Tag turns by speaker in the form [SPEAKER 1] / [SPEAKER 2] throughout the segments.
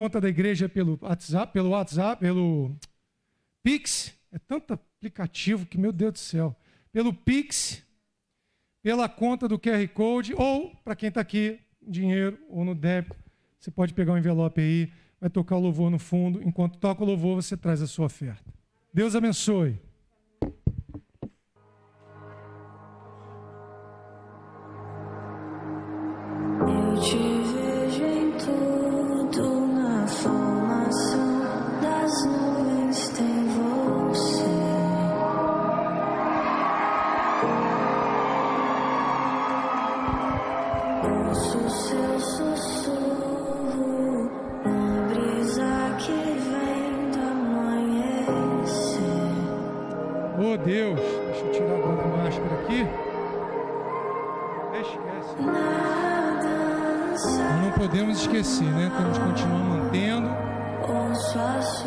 [SPEAKER 1] Conta da igreja pelo WhatsApp, pelo Pix. É tanto aplicativo que, meu Deus do céu. Pelo Pix, pela conta do QR Code, ou, para quem está aqui, dinheiro ou no débito, você pode pegar um envelope aí, vai tocar o louvor no fundo. Enquanto toca o louvor, você traz a sua oferta. Deus abençoe.
[SPEAKER 2] Eu te vejo em tudo, na formação das nuvens tem você. Ouço seu sussurro, uma brisa que vem do amanhecer.
[SPEAKER 1] Oh Deus, deixa eu tirar agora a máscara aqui. Esquece. Não podemos esquecer, né? Temos que continuar mantendo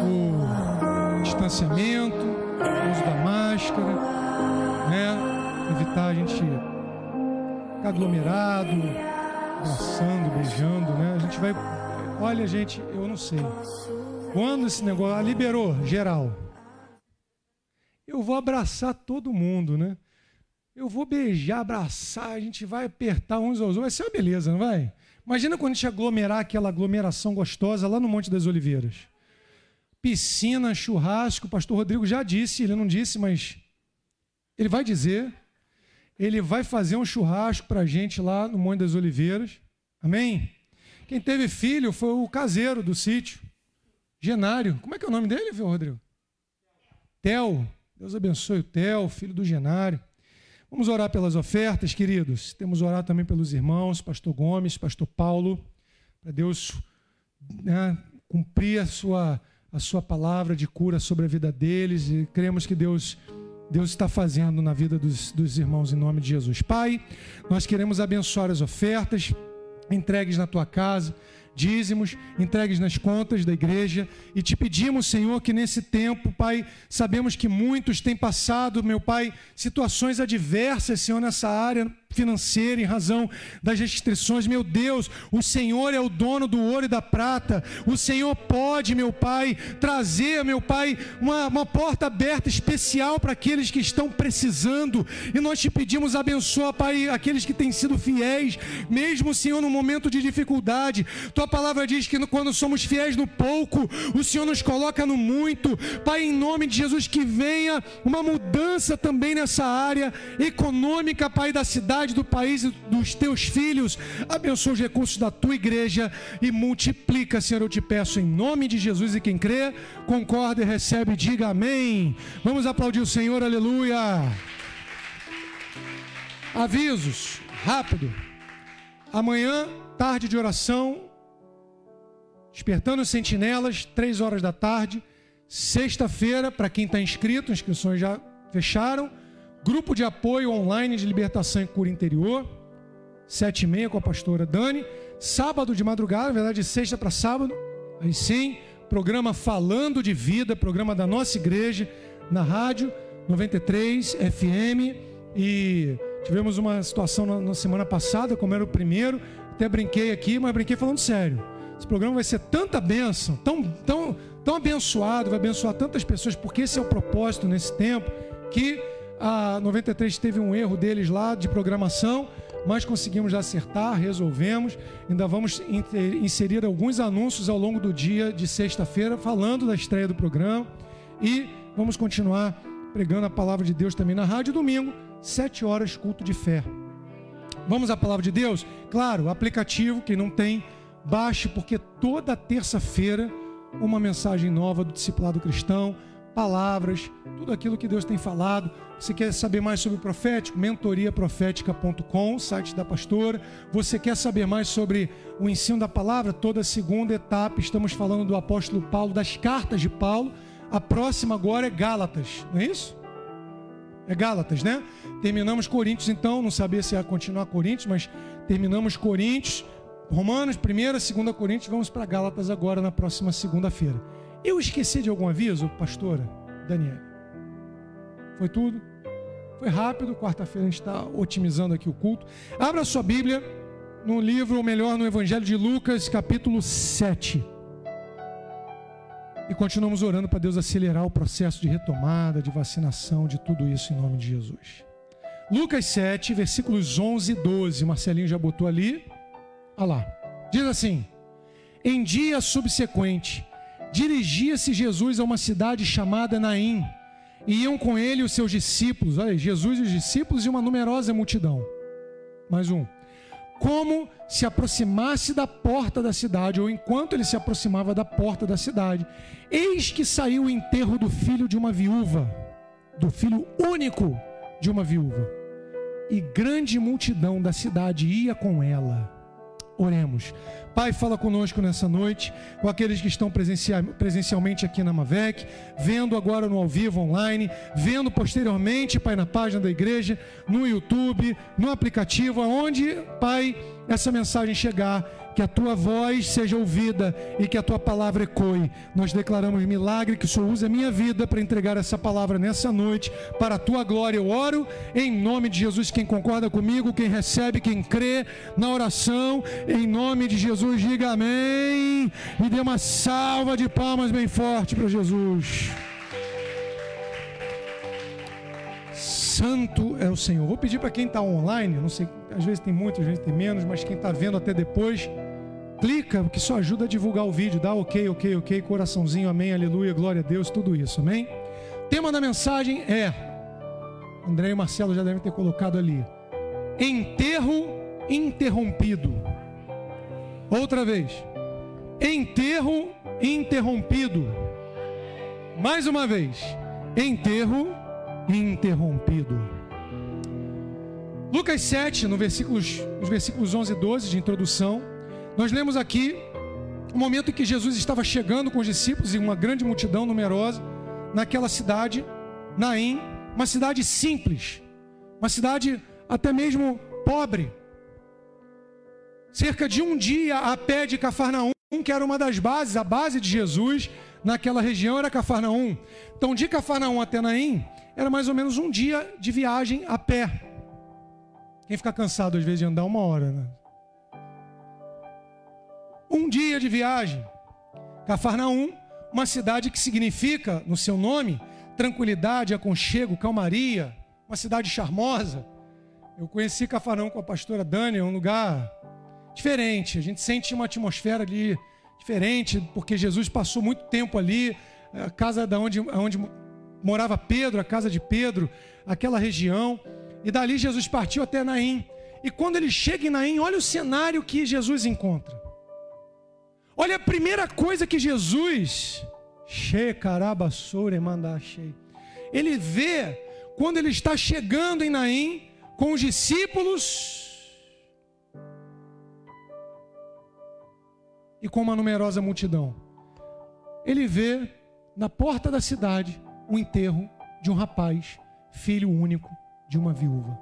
[SPEAKER 1] o distanciamento, o uso da máscara, né? Evitar a gente ficar aglomerado, abraçando, beijando, né? A gente vai... Olha, gente, eu não sei. Quando esse negócio liberou, geral, eu vou abraçar todo mundo, né? Eu vou beijar, abraçar, a gente vai apertar uns aos outros. Vai ser uma beleza, não vai? Imagina quando a gente aglomerar aquela aglomeração gostosa lá no Monte das Oliveiras. Piscina, churrasco, o pastor Rodrigo já disse, ele não disse, mas ele vai dizer. Ele vai fazer um churrasco para a gente lá no Monte das Oliveiras. Amém? Quem teve filho foi o caseiro do sítio, Genário. Como é que é o nome dele, viu, Rodrigo? Theo. Deus abençoe o Theo, filho do Genário. Vamos orar pelas ofertas, queridos. Temos orado também pelos irmãos, pastor Gomes, pastor Paulo, para Deus, né, cumprir a sua palavra de cura sobre a vida deles, e cremos que Deus está fazendo na vida dos irmãos em nome de Jesus. Pai, nós queremos abençoar as ofertas entregues na tua casa, dízimos entregues nas contas da igreja, e te pedimos, Senhor, que nesse tempo, Pai, sabemos que muitos têm passado, meu Pai, situações adversas, Senhor, nessa área financeira, em razão das restrições. Meu Deus, o Senhor é o dono do ouro e da prata. O Senhor pode, meu Pai, trazer, meu Pai, uma porta aberta especial para aqueles que estão precisando, e nós te pedimos, abençoa, Pai, aqueles que têm sido fiéis, mesmo, Senhor, no momento de dificuldade. Tua palavra diz que quando somos fiéis no pouco, o Senhor nos coloca no muito. Pai, em nome de Jesus, que venha uma mudança também nessa área econômica, Pai, da cidade, do país e dos teus filhos. Abençoa os recursos da tua igreja e multiplica, Senhor, eu te peço em nome de Jesus. E quem crê, concorda e recebe, diga amém. Vamos aplaudir o Senhor, aleluia. Avisos, rápido. Amanhã, tarde de oração, Despertando os Sentinelas, 3 horas da tarde. Sexta-feira, para quem está inscrito, inscrições já fecharam. Grupo de apoio online de libertação e cura interior, 7h30 com a pastora Dani. Sábado de madrugada, na verdade, de sexta para sábado, aí sim, programa Falando de Vida, programa da nossa igreja, na rádio 93 FM. E tivemos uma situação na semana passada, como era o primeiro, até brinquei aqui, mas brinquei falando sério. Esse programa vai ser tanta bênção, tão abençoado, vai abençoar tantas pessoas, porque esse é o propósito nesse tempo, que a 93 teve um erro deles lá de programação, mas conseguimos acertar, resolvemos. Ainda vamos inserir alguns anúncios ao longo do dia de sexta-feira, falando da estreia do programa, e vamos continuar pregando a palavra de Deus também na rádio. Domingo, 7 horas, culto de fé. Vamos à palavra de Deus? Claro, o aplicativo, quem não tem, baixe, porque toda terça-feira uma mensagem nova do Discipulado Cristão, palavras, tudo aquilo que Deus tem falado. Você quer saber mais sobre o profético? mentoriaprofética.com, site da pastora. Você quer saber mais sobre o ensino da palavra? Toda segunda etapa estamos falando do apóstolo Paulo, das cartas de Paulo. A próxima agora é Gálatas, não é isso? É Gálatas, né? Terminamos Coríntios, então, não sabia se ia continuar Coríntios, mas terminamos Coríntios, Romanos, 1ª, 2ª Coríntios, vamos para Gálatas agora na próxima segunda-feira. Eu esqueci de algum aviso, pastora Daniela? Foi tudo? Foi rápido, quarta-feira a gente está otimizando aqui o culto. Abra sua Bíblia no livro, ou melhor, no Evangelho de Lucas, capítulo 7. E continuamos orando para Deus acelerar o processo de retomada, de vacinação, de tudo isso em nome de Jesus. Lucas 7, versículos 11 e 12. O Marcelinho já botou ali. Olha lá. Diz assim: em dia subsequente, dirigia-se Jesus a uma cidade chamada Naim, e iam com ele os seus discípulos. Olha aí, Jesus e os discípulos e uma numerosa multidão. Mais um. Como se aproximasse da porta da cidade, ou enquanto ele se aproximava da porta da cidade, eis que saiu o enterro do filho de uma viúva, do filho único de uma viúva, e grande multidão da cidade ia com ela. Oremos. Pai, fala conosco nessa noite, com aqueles que estão presencialmente aqui na Mavec, vendo agora no ao vivo online, vendo posteriormente, Pai, na página da igreja, no YouTube, no aplicativo, aonde, Pai, essa mensagem chegar, que a Tua voz seja ouvida e que a Tua palavra ecoe. Nós declaramos milagre, que o Senhor use a minha vida para entregar essa palavra nessa noite, para a Tua glória. Eu oro em nome de Jesus. Quem concorda comigo, quem recebe, quem crê na oração, em nome de Jesus, diga amém e dê uma salva de palmas bem forte para Jesus. Santo é o Senhor. Vou pedir para quem está online, não sei, às vezes tem muito, às vezes tem menos, mas quem está vendo até depois, clica, que isso ajuda a divulgar o vídeo, dá ok, coraçãozinho, amém, aleluia, glória a Deus, tudo isso, amém? O tema da mensagem é, André e Marcelo já devem ter colocado ali, enterro interrompido. Outra vez, enterro interrompido. Mais uma vez, enterro interrompido. Lucas 7, nos versículos 11 e 12 de introdução, nós lemos aqui o momento em que Jesus estava chegando com os discípulos e uma grande multidão numerosa naquela cidade, Naim, uma cidade simples, uma cidade até mesmo pobre, cerca de um dia a pé de Cafarnaum, que era uma das bases, a base de Jesus naquela região era Cafarnaum. Então de Cafarnaum até Naim era mais ou menos um dia de viagem a pé. Quem fica cansado às vezes de andar uma hora, né? Um dia de viagem. Cafarnaum, uma cidade que significa, no seu nome, tranquilidade, aconchego, calmaria, uma cidade charmosa. Eu conheci Cafarnaum com a pastora Dani, é um lugar diferente. A gente sente uma atmosfera ali diferente, porque Jesus passou muito tempo ali, a casa onde morava Pedro, a casa de Pedro, aquela região. E dali Jesus partiu até Naim. E quando ele chega em Naim, olha o cenário que Jesus encontra. Olha a primeira coisa que Jesus, ele vê quando ele está chegando em Naim com os discípulos e com uma numerosa multidão. Ele vê na porta da cidade o enterro de um rapaz, filho único de uma viúva.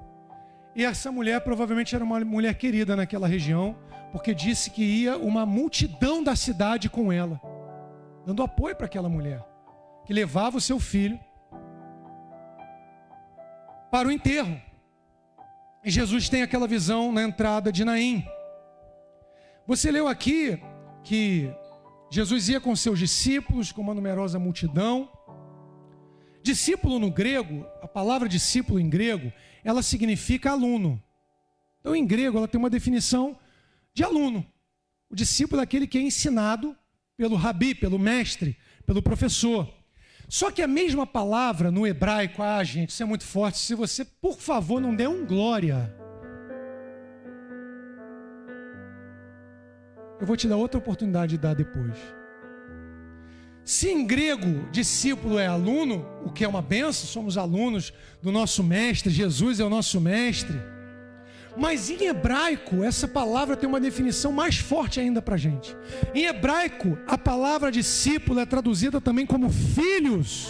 [SPEAKER 1] E essa mulher provavelmente era uma mulher querida naquela região, porque disse que ia uma multidão da cidade com ela, dando apoio para aquela mulher, que levava o seu filho para o enterro. E Jesus tem aquela visão na entrada de Naim. Você leu aqui que Jesus ia com seus discípulos, com uma numerosa multidão. Discípulo no grego, a palavra discípulo em grego, ela significa aluno. Então em grego ela tem uma definição de aluno. O discípulo é aquele que é ensinado pelo rabi, pelo mestre, pelo professor. Só que a mesma palavra no hebraico, gente, isso é muito forte, se você, por favor, não der um glória, eu vou te dar outra oportunidade de dar depois. Se em grego discípulo é aluno, o que é uma benção, somos alunos do nosso mestre, Jesus é o nosso mestre. Mas em hebraico, essa palavra tem uma definição mais forte ainda para a gente. Em hebraico, a palavra discípulo é traduzida também como filhos.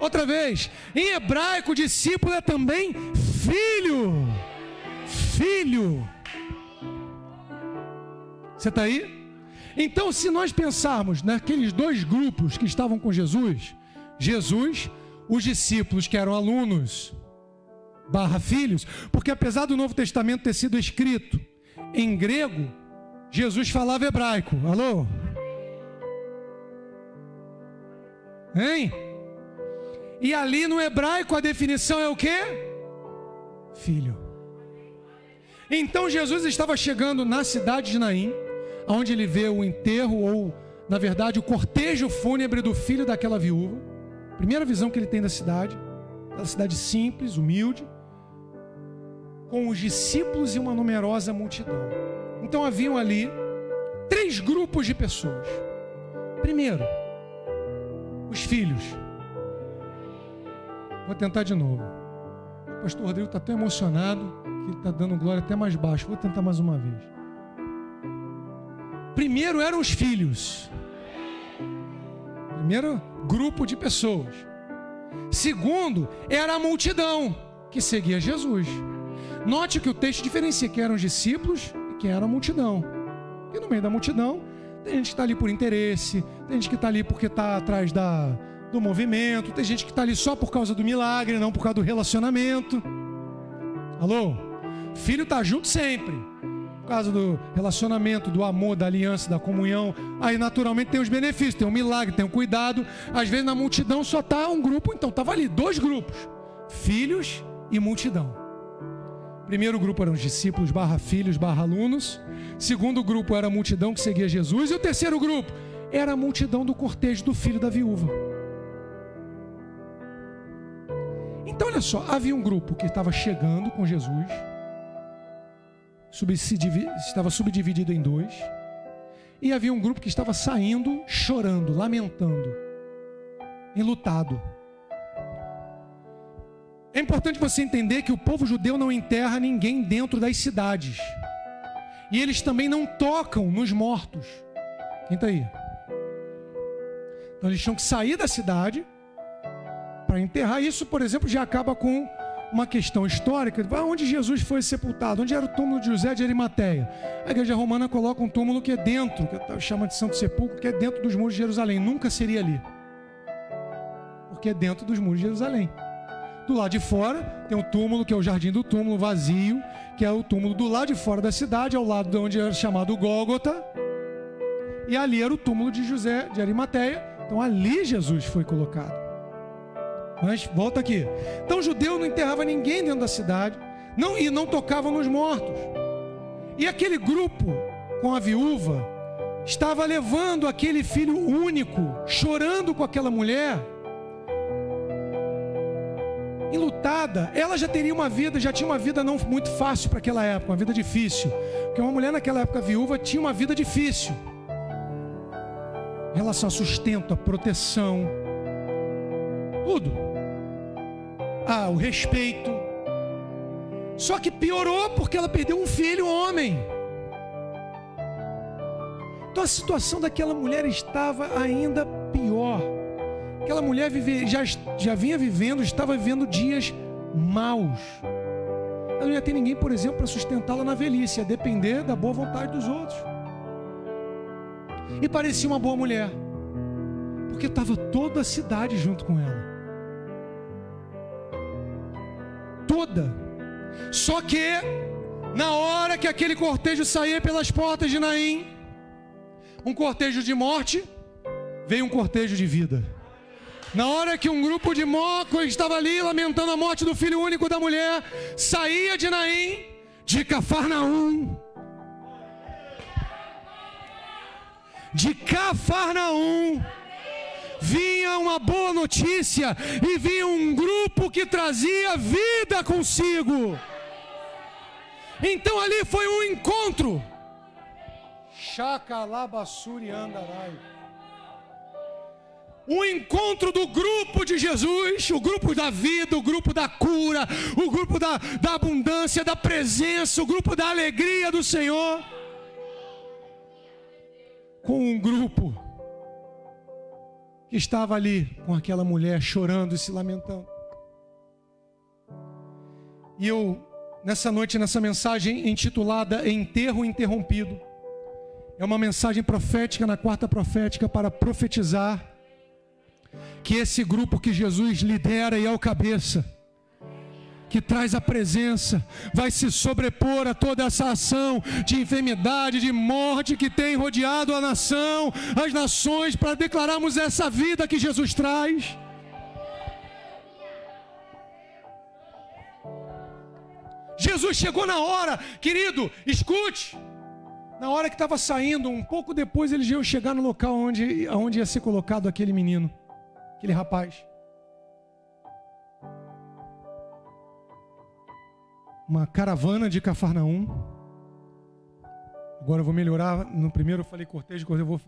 [SPEAKER 1] Outra vez, em hebraico, discípulo é também filho. Filho. Você está aí? Então, se nós pensarmos naqueles dois grupos que estavam com Jesus, os discípulos que eram alunos / filhos, porque apesar do Novo Testamento ter sido escrito em grego, Jesus falava hebraico. Alô? Hein? E ali no hebraico a definição é o quê? Filho. Então Jesus estava chegando na cidade de Naim, onde ele vê o enterro, ou na verdade o cortejo fúnebre do filho daquela viúva. Primeira visão que ele tem da cidade, uma cidade simples, humilde, com os discípulos e uma numerosa multidão. Então haviam ali 3 grupos de pessoas. Primeiro, os filhos. Vou tentar de novo. O pastor Rodrigo está tão emocionado que ele está dando glória até mais baixo. Vou tentar mais uma vez. Primeiro eram os filhos. Primeiro grupo de pessoas. Segundo, era a multidão que seguia Jesus. Note que o texto diferencia quem eram os discípulos e quem era a multidão. E no meio da multidão, tem gente que está ali por interesse, tem gente que está ali porque está atrás do movimento, tem gente que está ali só por causa do milagre, não por causa do relacionamento. Alô? Filho está junto sempre. Por causa do relacionamento, do amor, da aliança, da comunhão. Aí naturalmente tem os benefícios, tem um milagre, tem um cuidado. Às vezes na multidão só está um grupo, então estava ali 2 grupos. Filhos e multidão. Primeiro grupo eram os discípulos / filhos / alunos. Segundo grupo era a multidão que seguia Jesus. E o terceiro grupo era a multidão do cortejo do filho da viúva. Então olha só, havia um grupo que estava chegando com Jesus, estava subdividido em 2, e havia um grupo que estava saindo, chorando, lamentando, enlutado. É importante você entender que o povo judeu não enterra ninguém dentro das cidades. E eles também não tocam nos mortos. Quem está aí? Então eles tinham que sair da cidade para enterrar. Isso, por exemplo, já acaba com uma questão histórica. Onde Jesus foi sepultado? Onde era o túmulo de José de Arimateia? A igreja romana coloca um túmulo que é dentro, que chama de Santo Sepulcro, que é dentro dos muros de Jerusalém. Nunca seria ali. Porque é dentro dos muros de Jerusalém. Do lado de fora tem um túmulo, que é o jardim do túmulo vazio, que é o túmulo do lado de fora da cidade, ao lado de onde era chamado Gólgota. E ali era o túmulo de José de Arimateia. Então ali Jesus foi colocado. Mas volta aqui. Então o judeu não enterrava ninguém dentro da cidade, e não tocava nos mortos. E aquele grupo com a viúva estava levando aquele filho único, chorando com aquela mulher, enlutada. Ela já tinha uma vida não muito fácil para aquela época, uma vida difícil. Porque uma mulher naquela época viúva tinha uma vida difícil. Em relação a sustento, a proteção, tudo. O respeito. Só que piorou porque ela perdeu um filho, homem. Então a situação daquela mulher estava ainda pior. Aquela mulher já vinha vivendo, estava vivendo dias maus. Ela não ia ter ninguém, por exemplo, para sustentá-la na velhice, ia depender da boa vontade dos outros. E parecia uma boa mulher, porque estava toda a cidade junto com ela. Toda. Só que na hora que aquele cortejo saía pelas portas de Naim, um cortejo de morte, veio um cortejo de vida. Na hora que um grupo de mocos estava ali lamentando a morte do filho único da mulher, saía de Naim, de Cafarnaum. De Cafarnaum vinha uma boa notícia e vinha um grupo que trazia vida consigo. Então ali foi um encontro. Chacalabassuri andarai. Um encontro do grupo de Jesus, o grupo da vida, o grupo da cura, o grupo da abundância, da presença, o grupo da alegria do Senhor, com um grupo que estava ali com aquela mulher chorando e se lamentando. E eu, nessa noite, nessa mensagem intitulada Enterro Interrompido, é uma mensagem profética, na quarta profética, para profetizar que esse grupo que Jesus lidera e é o cabeça, que traz a presença, vai se sobrepor a toda essa ação de enfermidade, de morte que tem rodeado a nação, as nações, para declararmos essa vida que Jesus traz. Jesus chegou na hora, querido, escute, na hora que estava saindo, um pouco depois eles iam chegar no local onde ia ser colocado aquele menino, aquele rapaz. Uma caravana de Cafarnaum. Agora eu vou melhorar. No primeiro eu falei cortejo, eu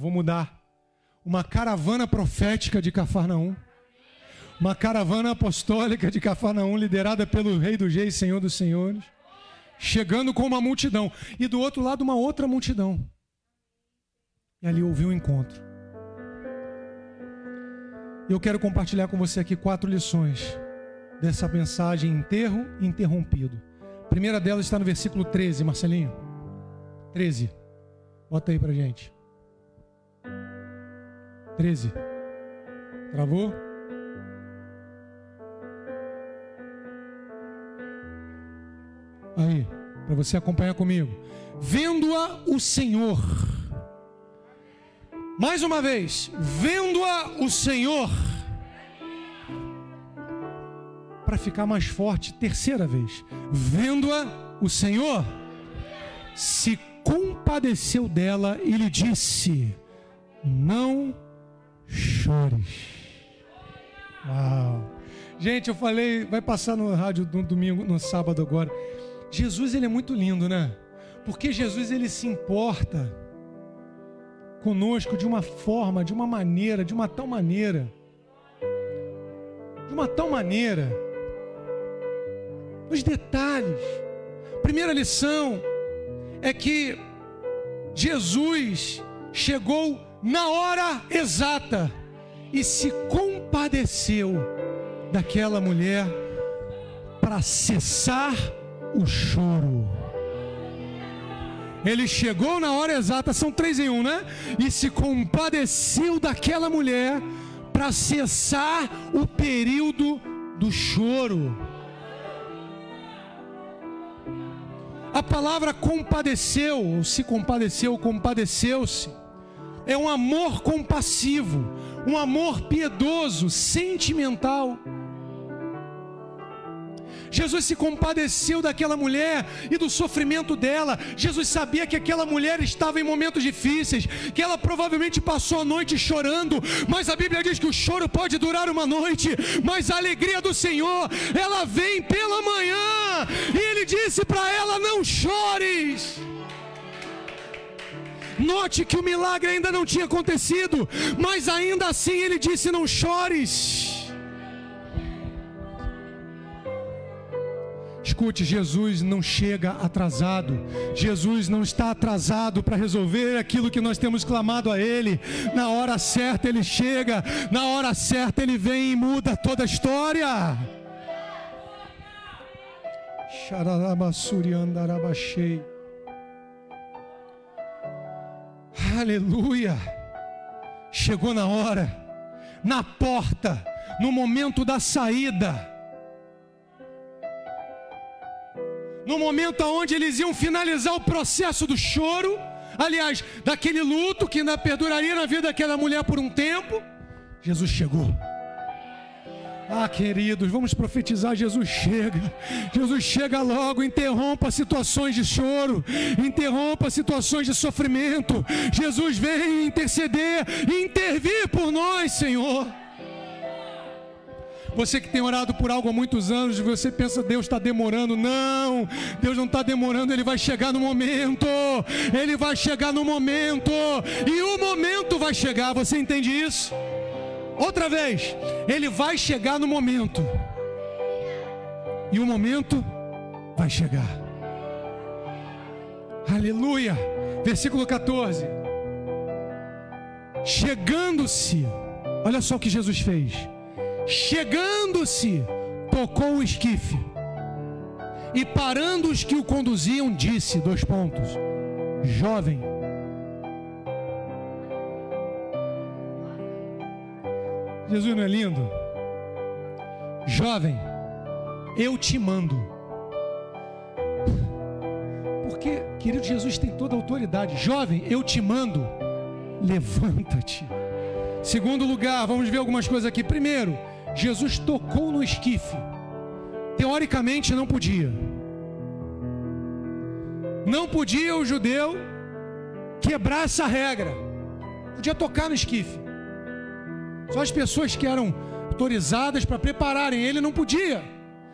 [SPEAKER 1] vou mudar. Uma caravana profética de Cafarnaum. Uma caravana apostólica de Cafarnaum, liderada pelo Rei dos Reis, Senhor dos Senhores, chegando com uma multidão. E do outro lado uma outra multidão. E ali houve um encontro. Eu quero compartilhar com você aqui 4 lições dessa mensagem enterro interrompido. A primeira delas está no versículo 13, Marcelinho. 13. Bota aí pra gente. 13. Travou? Aí, para você acompanhar comigo. Vendo-a o Senhor. Mais uma vez. Vendo-a o Senhor. Para ficar mais forte, terceira vez. Vendo-a o Senhor, se compadeceu dela e lhe disse: não chores. Uau. Gente, eu falei, vai passar no rádio no domingo, no sábado agora. Jesus, ele é muito lindo, né? Porque Jesus, ele se importa conosco de uma forma, de uma maneira, de uma tal maneira. Os detalhes. Primeira lição é que Jesus chegou na hora exata e se compadeceu daquela mulher para cessar o choro. Ele chegou na hora exata, são 3 em 1, né? E se compadeceu daquela mulher para cessar o período do choro. A palavra compadeceu, se compadeceu, compadeceu-se, é um amor compassivo, um amor piedoso, sentimental. Jesus se compadeceu daquela mulher e do sofrimento dela. Jesus sabia que aquela mulher estava em momentos difíceis, que ela provavelmente passou a noite chorando, mas a Bíblia diz que o choro pode durar uma noite, mas a alegria do Senhor, ela vem pela manhã. E Ele disse para ela: não chores. Note que o milagre ainda não tinha acontecido, mas ainda assim Ele disse: não chores. Escute, Jesus não chega atrasado. Jesus não está atrasado para resolver aquilo que nós temos clamado a Ele. Na hora certa Ele chega, na hora certa Ele vem e muda toda a história. Aleluia. Chegou na hora, na porta, no momento da saída, no momento onde eles iam finalizar o processo do choro, aliás, daquele luto que ainda perduraria na vida daquela mulher por um tempo. Jesus chegou. Ah, queridos, vamos profetizar. Jesus chega logo. Interrompa situações de choro, interrompa situações de sofrimento. Jesus vem interceder e intervir por nós, Senhor. Você que tem orado por algo há muitos anos, você pensa: Deus está demorando. Não, Deus não está demorando. Ele vai chegar no momento. Ele vai chegar no momento. E o momento vai chegar. Você entende isso? Outra vez, Ele vai chegar no momento. E o momento vai chegar. Aleluia. Versículo 14. Chegando-se, olha só o que Jesus fez. Chegando-se, tocou o esquife e parando os que o conduziam, disse: jovem, Jesus não é lindo? Jovem, eu te mando. Porque, querido, Jesus tem toda a autoridade. Jovem, eu te mando, levanta-te. Segundo lugar, vamos ver algumas coisas aqui. Primeiro, Jesus tocou no esquife. Teoricamente não podia. Não podia o judeu quebrar essa regra. Podia tocar no esquife. Só as pessoas que eram autorizadas para prepararem ele não podia.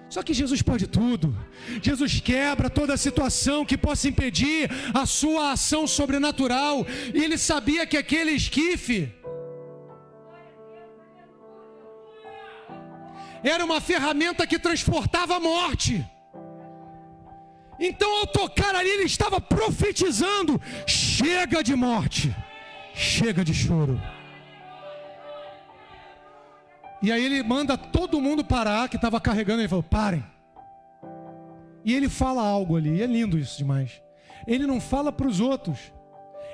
[SPEAKER 1] Só que Jesus pode tudo. Jesus quebra toda a situação que possa impedir a sua ação sobrenatural. E ele sabia que aquele esquife era uma ferramenta que transportava a morte. Então, ao tocar ali, ele estava profetizando: chega de morte, chega de choro. E aí ele manda todo mundo parar, que estava carregando. Ele falou: parem. E ele fala algo ali, e é lindo isso demais. Ele não fala para os outros.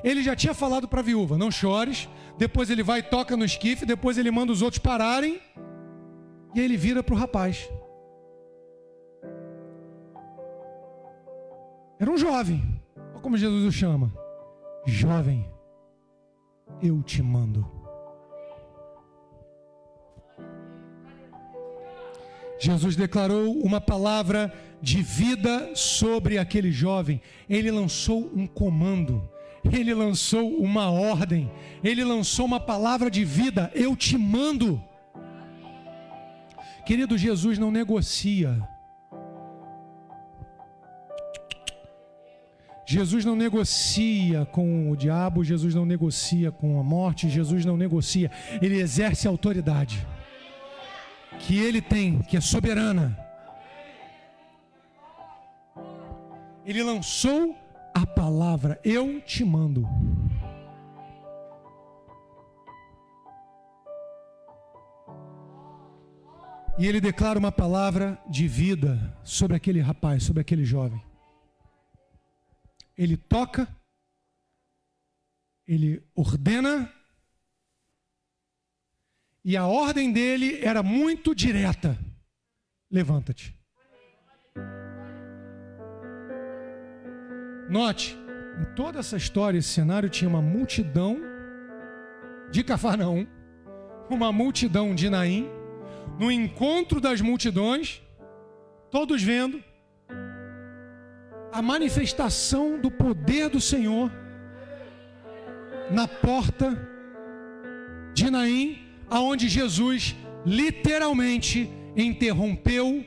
[SPEAKER 1] Ele já tinha falado para a viúva: não chores. Depois ele vai e toca no esquife. Depois ele manda os outros pararem. E aí ele vira para o rapaz. Era um jovem. Olha como Jesus o chama: jovem, eu te mando. Jesus declarou uma palavra de vida sobre aquele jovem. Ele lançou um comando. Ele lançou uma ordem. Ele lançou uma palavra de vida: eu te mando. Querido, Jesus não negocia. Jesus não negocia com o diabo. Jesus não negocia com a morte. Jesus não negocia. Ele exerce a autoridade que ele tem, que é soberana. Ele lançou a palavra: eu te mando. E ele declara uma palavra de vida sobre aquele rapaz, sobre aquele jovem. Ele toca, ele ordena, e a ordem dele era muito direta: levanta-te. Note, em toda essa história, esse cenário, tinha uma multidão de Cafarnaum, uma multidão de Naim, no encontro das multidões, todos vendo a manifestação do poder do Senhor na porta de Naim, aonde Jesus literalmente interrompeu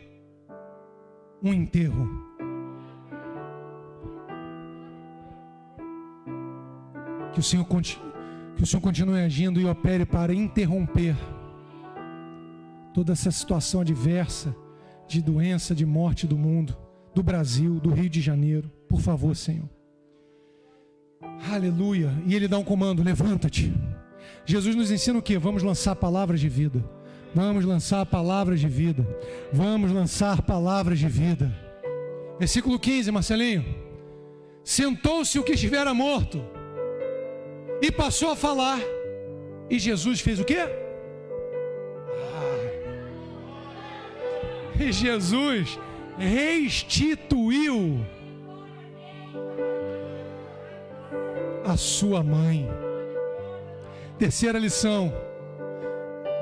[SPEAKER 1] um enterro. Que o Senhor continue agindo e opere para interromper toda essa situação adversa de doença, de morte do mundo, do Brasil, do Rio de Janeiro. Por favor, Senhor. Aleluia. E ele dá um comando: levanta-te. Jesus nos ensina o quê? Vamos lançar palavras de vida. Vamos lançar palavras de vida. Vamos lançar palavras de vida. Versículo 15, Marcelinho. Sentou-se o que estivera morto e passou a falar. E Jesus fez o quê? E Jesus restituiu a sua mãe. Terceira lição,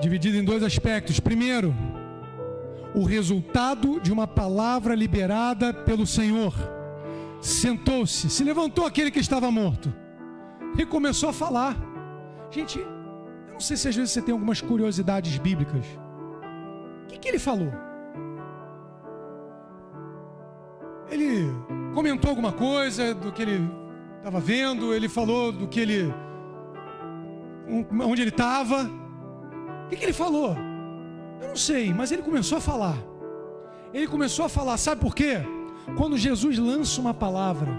[SPEAKER 1] dividida em dois aspectos. Primeiro, o resultado de uma palavra liberada pelo Senhor. Sentou-se, se levantou aquele que estava morto e começou a falar. Gente, eu não sei se às vezes você tem algumas curiosidades bíblicas. O que ele falou? Ele comentou alguma coisa do que ele estava vendo? Ele falou do que ele... onde ele estava? O que ele falou? Eu não sei, mas ele começou a falar. Ele começou a falar, sabe por quê? Quando Jesus lança uma palavra,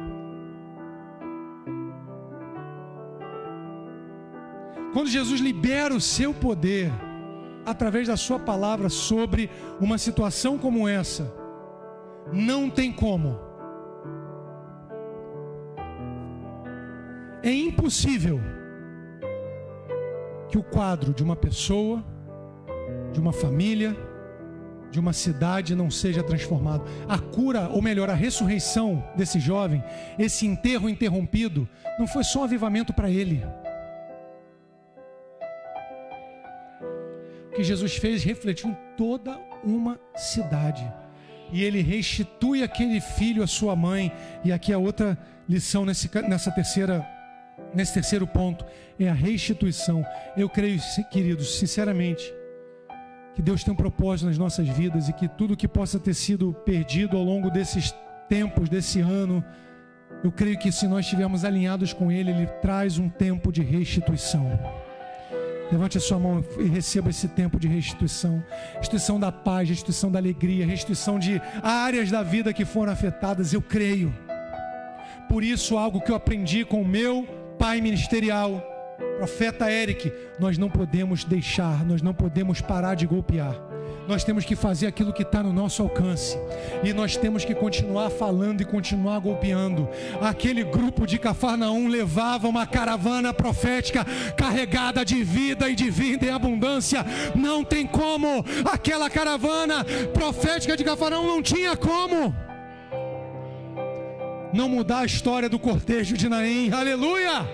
[SPEAKER 1] quando Jesus libera o seu poder através da sua palavra sobre uma situação como essa, não tem como. É impossível que o quadro de uma pessoa, de uma família, de uma cidade não seja transformado. A cura, ou melhor, a ressurreição desse jovem, esse enterro interrompido, não foi só um avivamento para ele. O que Jesus fez refletiu em toda uma cidade. E ele restitui aquele filho à sua mãe. E aqui a outra lição nesse terceiro ponto é a restituição. Eu creio, queridos, sinceramente, que Deus tem um propósito nas nossas vidas e que tudo que possa ter sido perdido ao longo desses tempos, desse ano, eu creio que se nós estivermos alinhados com Ele, Ele traz um tempo de restituição. Levante a sua mão e receba esse tempo de restituição. Restituição da paz, restituição da alegria, restituição de áreas da vida que foram afetadas. Eu creio. Por isso, algo que eu aprendi com o meu pai ministerial, profeta Eric, nós não podemos deixar, nós não podemos parar de golpear. Nós temos que fazer aquilo que está no nosso alcance. E nós temos que continuar falando e continuar golpeando. Aquele grupo de Cafarnaum levava uma caravana profética carregada de vida e de vida em abundância. Não tem como. Aquela caravana profética de Cafarnaum não tinha como não mudar a história do cortejo de Naim. Aleluia!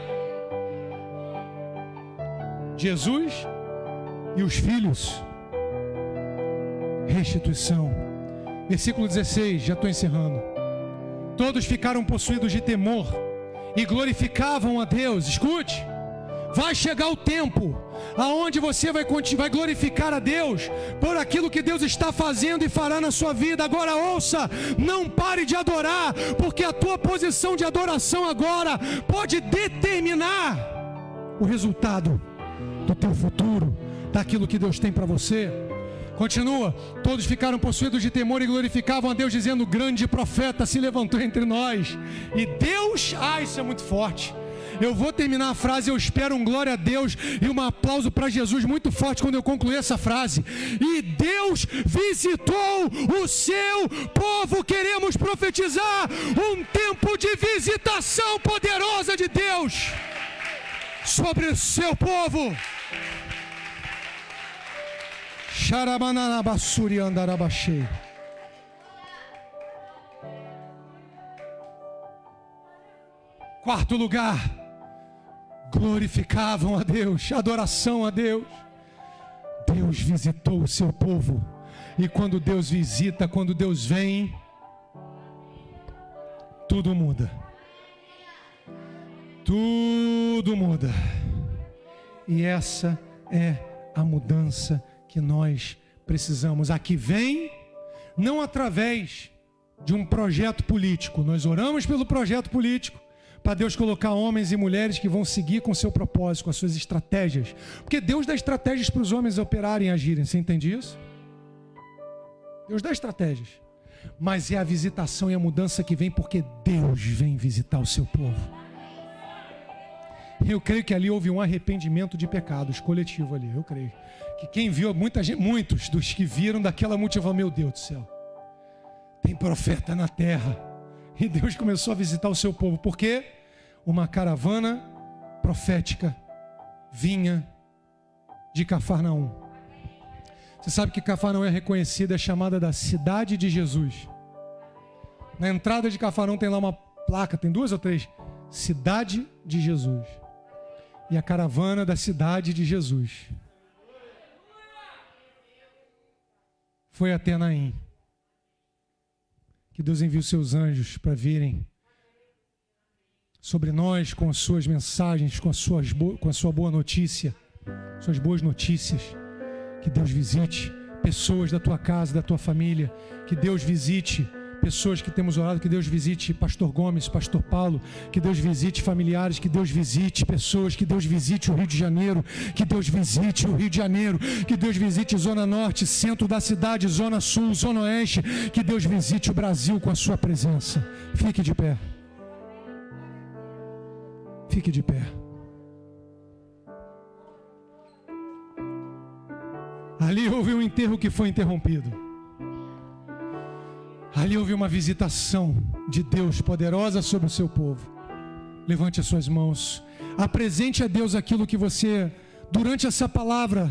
[SPEAKER 1] Jesus e os filhos. Restituição. Versículo 16, já estou encerrando. Todos ficaram possuídos de temor e glorificavam a Deus. Escute, vai chegar o tempo aonde você vai glorificar a Deus por aquilo que Deus está fazendo e fará na sua vida. Agora ouça, não pare de adorar, porque a tua posição de adoração agora pode determinar o resultado do teu futuro, daquilo que Deus tem para você. Continua, todos ficaram possuídos de temor e glorificavam a Deus, dizendo: grande profeta se levantou entre nós. E Deus, isso é muito forte. Eu vou terminar a frase, eu espero um glória a Deus e um aplauso para Jesus muito forte quando eu concluir essa frase. E Deus visitou o seu povo. Queremos profetizar um tempo de visitação poderosa de Deus sobre o seu povo. Quarto lugar, glorificavam a Deus, adoração a Deus. Deus visitou o seu povo. E quando Deus visita, quando Deus vem, tudo muda. Tudo muda. E essa é a mudança que nós precisamos. Aqui vem, não através de um projeto político. Nós oramos pelo projeto político, para Deus colocar homens e mulheres que vão seguir com o seu propósito, com as suas estratégias. Porque Deus dá estratégias para os homens operarem e agirem. Você entende isso? Deus dá estratégias. Mas é a visitação e a mudança que vem porque Deus vem visitar o seu povo. Eu creio que ali houve um arrependimento de pecados coletivo ali. Eu creio que quem viu, muitos dos que viram daquela multidão, meu Deus do céu, tem profeta na terra. E Deus começou a visitar o seu povo. Por quê? Uma caravana profética vinha de Cafarnaum. Você sabe que Cafarnaum é reconhecida, é chamada da cidade de Jesus. Na entrada de Cafarnaum tem lá uma placa, tem 2 ou 3, cidade de Jesus. E a caravana da cidade de Jesus foi até Naim. Que Deus envie os seus anjos para virem sobre nós com as suas mensagens, com a sua boa notícia, suas boas notícias. Que Deus visite pessoas da tua casa, da tua família. Que Deus visite pessoas que temos orado. Que Deus visite Pastor Gomes, Pastor Paulo. Que Deus visite familiares. Que Deus visite pessoas. Que Deus visite o Rio de Janeiro. Que Deus visite o Rio de Janeiro. Que Deus visite Zona Norte, centro da cidade, Zona Sul, Zona Oeste. Que Deus visite o Brasil com a sua presença. Fique de pé. Fique de pé. Ali houve um enterro que foi interrompido. Ali houve uma visitação de Deus poderosa sobre o seu povo. Levante as suas mãos. Apresente a Deus aquilo que você, durante essa palavra,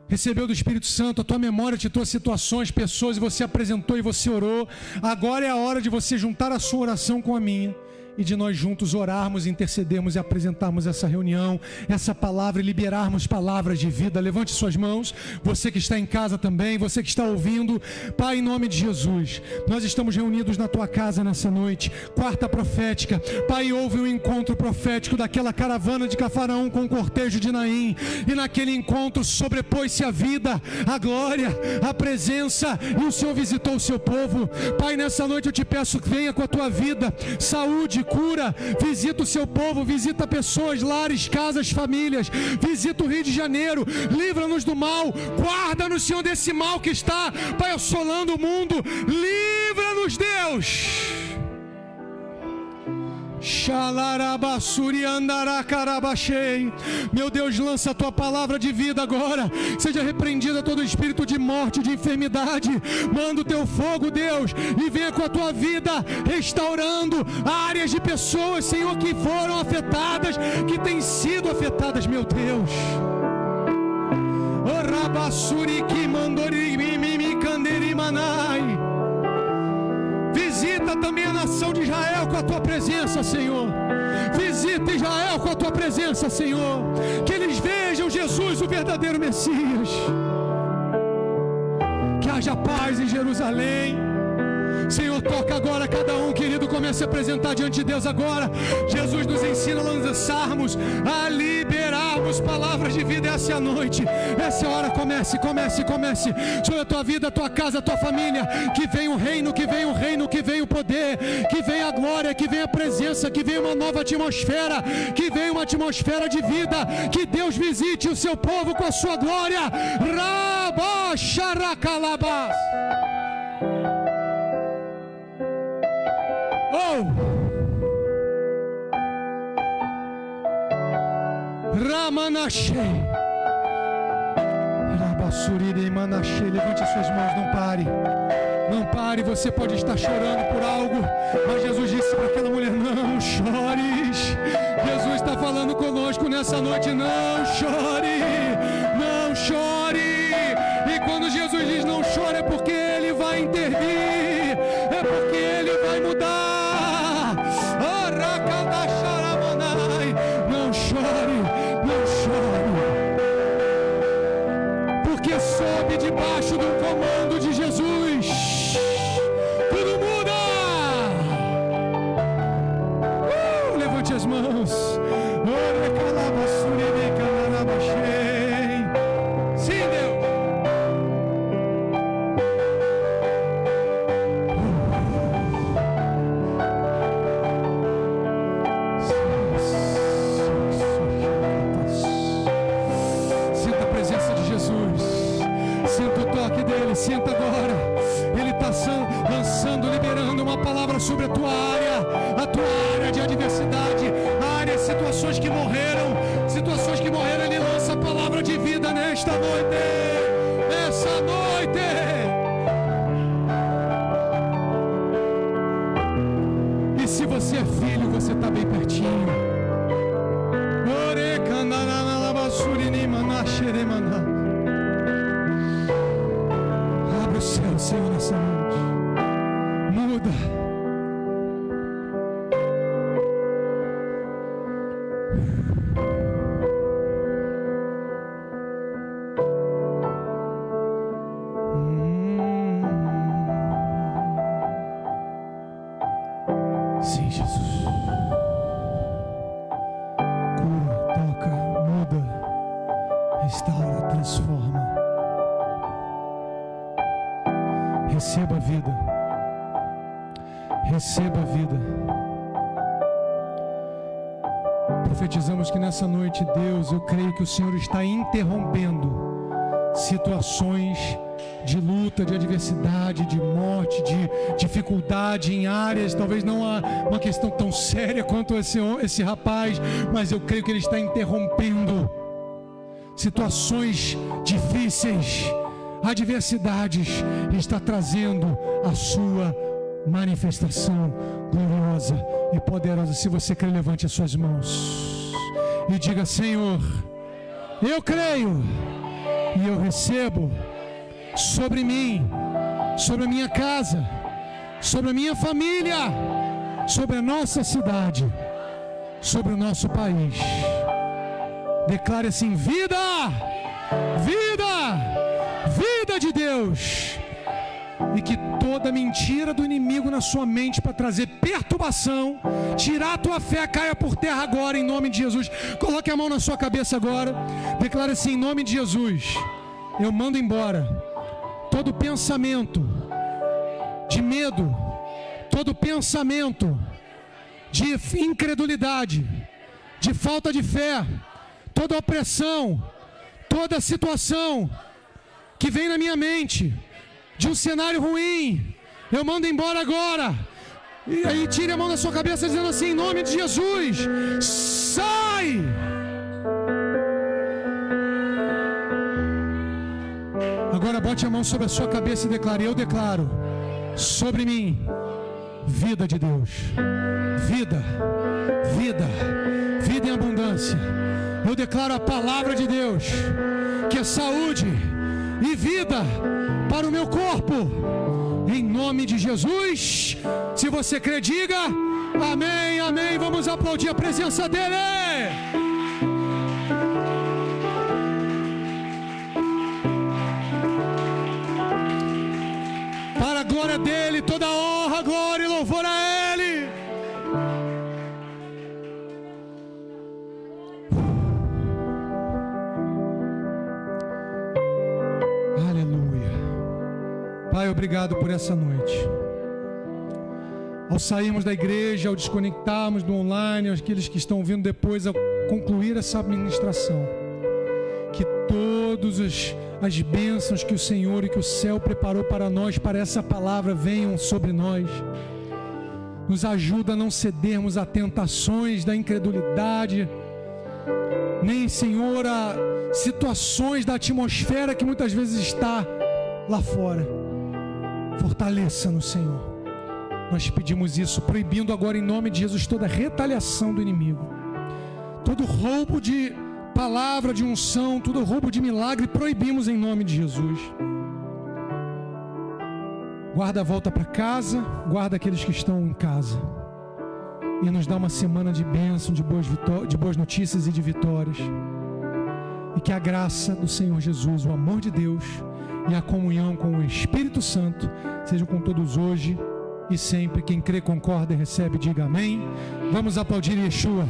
[SPEAKER 1] recebeu do Espírito Santo, a tua memória te trouxe situações, pessoas, e você apresentou e você orou. Agora é a hora de você juntar a sua oração com a minha e de nós juntos orarmos, intercedermos e apresentarmos essa reunião, essa palavra, e liberarmos palavras de vida. Levante suas mãos, você que está em casa também, você que está ouvindo. Pai, em nome de Jesus, nós estamos reunidos na tua casa nessa noite, quarta profética. Pai, houve um encontro profético daquela caravana de Cafarnaum com o cortejo de Naim, e naquele encontro sobrepôs-se a vida, a glória, a presença, e o Senhor visitou o seu povo. Pai, nessa noite eu te peço que venha com a tua vida, saúde, cura, visita o seu povo, visita pessoas, lares, casas, famílias, visita o Rio de Janeiro, livra-nos do mal, guarda-nos, Senhor, desse mal que está, Pai, assolando o mundo, livra-nos, Deus. Meu Deus, lança a tua palavra de vida agora. Seja repreendida todo espírito de morte, de enfermidade. Manda o teu fogo, Deus, e venha com a tua vida, restaurando áreas de pessoas, Senhor, que foram afetadas, que têm sido afetadas, meu Deus. Visita também a nação de Israel com a tua presença, Senhor. Visita Israel com a tua presença, Senhor. Que eles vejam Jesus, o verdadeiro Messias. Que haja paz em Jerusalém. Senhor, toca agora cada um, querido. Comece a apresentar diante de Deus agora. Jesus nos ensina a lançarmos, a liberarmos palavras de vida. Essa é a noite, essa é a hora. Comece sobre a tua vida, a tua casa, a tua família. Que venha o reino, que venha o reino, que venha o poder, que venha a glória, que venha a presença, que venha uma nova atmosfera, que venha uma atmosfera de vida. Que Deus visite o seu povo com a sua glória. Rabaxarakalabás. Ramanachei, Rabassurire Manachei. Levante as suas mãos, não pare. Não pare, você pode estar chorando por algo, mas Jesus disse para aquela mulher: não chores. Jesus está falando conosco nessa noite: não chore, não chore. E quando Jesus diz não chore, é porque Ele vai intervir, é porque Ele vai mudar. Não chore, não chore, porque sob debaixo do comando de Jesus tudo muda. Levante as mãos. Sim, Deus. Sinta agora, Ele está lançando, liberando uma palavra sobre a tua área de adversidade, áreas, situações que morreram, Ele lança a palavra de vida nesta noite, essa noite. E se você é filho, você está bem pertinho. Abre o céu, Senhor, nessa noite. Muda. Sim, Jesus. Cura, toca, muda, restaura, transforma. Receba a vida. Receba a vida. Profetizamos que nessa noite, Deus, eu creio que o Senhor está interrompendo situações de luta, de adversidade, de morte, de dificuldade em áreas, talvez não uma questão tão séria quanto esse rapaz, mas eu creio que Ele está interrompendo situações difíceis, adversidades, está trazendo a sua manifestação gloriosa e poderosa. Se você crê, levante as suas mãos e diga: Senhor, eu creio E eu recebo sobre mim, sobre a minha casa, sobre a minha família, sobre a nossa cidade, sobre o nosso país. Declare assim: vida, vida, vida de Deus. E que toda mentira do inimigo na sua mente para trazer perturbação, tirar a tua fé, caia por terra agora, em nome de Jesus. Coloque a mão na sua cabeça agora. Declare assim: em nome de Jesus, eu mando embora todo pensamento de medo, todo pensamento de incredulidade, de falta de fé, toda opressão, toda situação que vem na minha mente de um cenário ruim, eu mando embora agora. E aí tire a mão da sua cabeça dizendo assim: em nome de Jesus, sai! Agora bote a mão sobre a sua cabeça e declare: eu declaro sobre mim vida de Deus, vida, vida, vida em abundância. Eu declaro a palavra de Deus, que é saúde e vida para o meu corpo, em nome de Jesus. Se você crê, diga amém, amém. Vamos aplaudir a presença dele. Para a glória dele, toda honra, glória e louvor a ele. Pai, obrigado por essa noite. Ao sairmos da igreja, ao desconectarmos do online, aqueles que estão vindo depois, ao concluir essa administração, que todas as bênçãos que o Senhor e que o céu preparou para nós, para essa palavra, venham sobre nós. Nos ajuda a não cedermos a tentações da incredulidade, nem, Senhor, a situações da atmosfera que muitas vezes está lá fora. Fortaleça-nos, Senhor. Nós pedimos isso, proibindo agora em nome de Jesus toda retaliação do inimigo, todo roubo de palavra, de unção, todo roubo de milagre, proibimos em nome de Jesus. Guarda a volta para casa, guarda aqueles que estão em casa, e nos dá uma semana de bênção, de boas notícias e de vitórias. E que a graça do Senhor Jesus, o amor de Deus e a comunhão com o Espírito Santo sejam com todos hoje e sempre. Quem crê, concorda e recebe, diga amém. Vamos aplaudir Yeshua.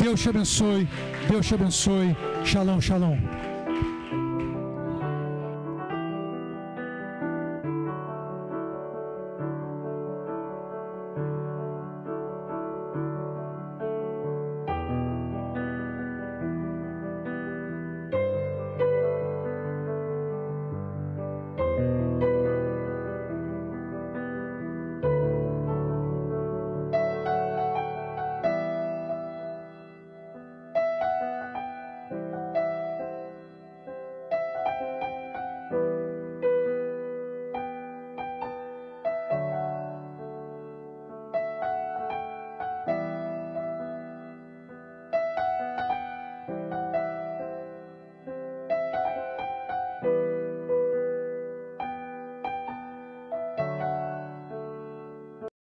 [SPEAKER 1] Deus te abençoe, Deus te abençoe. Shalom, shalom.